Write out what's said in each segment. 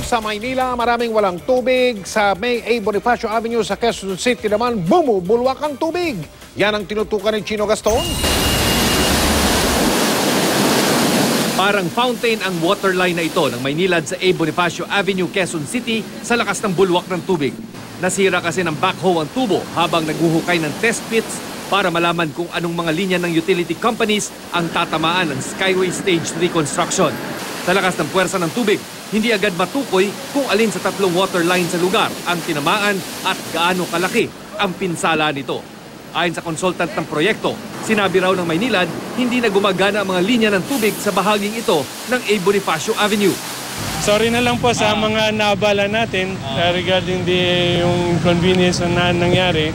sa Maynila, maraming walang tubig. Sa May A. Bonifacio Avenue sa Quezon City naman, bumubulwak ang tubig. Yan ang tinutukan ni Chino Gaston. Parang fountain ang waterline na ito ng Maynilad sa A. Bonifacio Avenue, Quezon City sa lakas ng bulwak ng tubig. Nasira kasi ng backhoe ang tubo habang naghuhukay ng test pits para malaman kung anong mga linya ng utility companies ang tatamaan ng Skyway Stage 3 construction. Sa lakas ng puwersa ng tubig, hindi agad matukoy kung alin sa tatlong waterline sa lugar ang tinamaan at gaano kalaki ang pinsala nito. Ayon sa consultant ng proyekto, sinabi raw ng Maynilad, hindi na gumagana ang mga linya ng tubig sa bahaging ito ng A. Bonifacio Avenue. Sorry na lang po sa mga naabala natin regarding yung inconvenience na nangyari.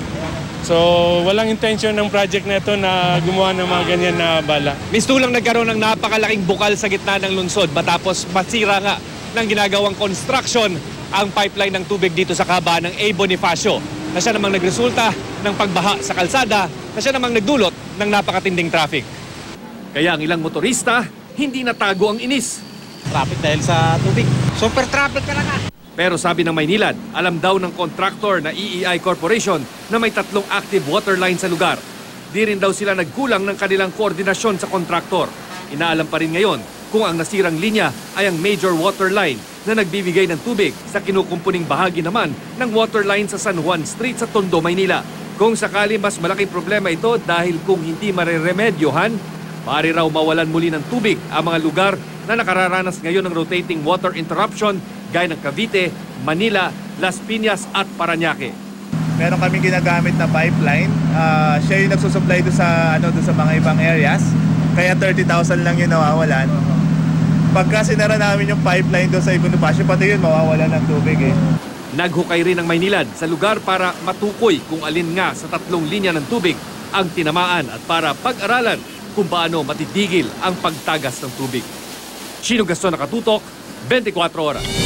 So, walang intention ng project na ito na gumawa ng mga ganyan na bala. Mistulang nagkaroon ng napakalaking bukal sa gitna ng lungsod matapos masira nga ng ginagawang construction ang pipeline ng tubig dito sa kaba ng A. Bonifacio na siya namang nagresulta ng pagbaha sa kalsada na siya namang nagdulot ng napakatinding traffic. Kaya ang ilang motorista hindi natago ang inis. Traffic dahil sa tubig. Super traffic talaga. Pero sabi ng Maynilad, alam daw ng contractor na EEI Corporation na may 3 active water line sa lugar. Di rin daw sila nagkulang ng kanilang koordinasyon sa kontraktor. Inaalam pa rin ngayon kung ang nasirang linya ay ang major water line na nagbibigay ng tubig sa kinukumpuning bahagi naman ng water line sa San Juan Street sa Tondo, Maynila. Kung sakali mas malaking problema ito dahil kung hindi mareremedyohan, maaari raw mawalan muli ng tubig ang mga lugar na nakararanas ngayon ng rotating water interruption gaya ng Cavite, Manila, Las Piñas at Parañaque. Meron kaming ginagamit na pipeline. Siya yung nagsusupply doon sa mga ibang areas. Kaya 30,000 lang yung nawawalan. Pagka sinara namin yung pipeline doon sa Bonifacio, pati yun mawawalan ng tubig eh. Naghukay rin ang Maynilad sa lugar para matukoy kung alin nga sa 3 linya ng tubig ang tinamaan at para pag-aralan kung paano matitigil ang pagtagas ng tubig. Chino Gaston, nakatutok, 24 oras.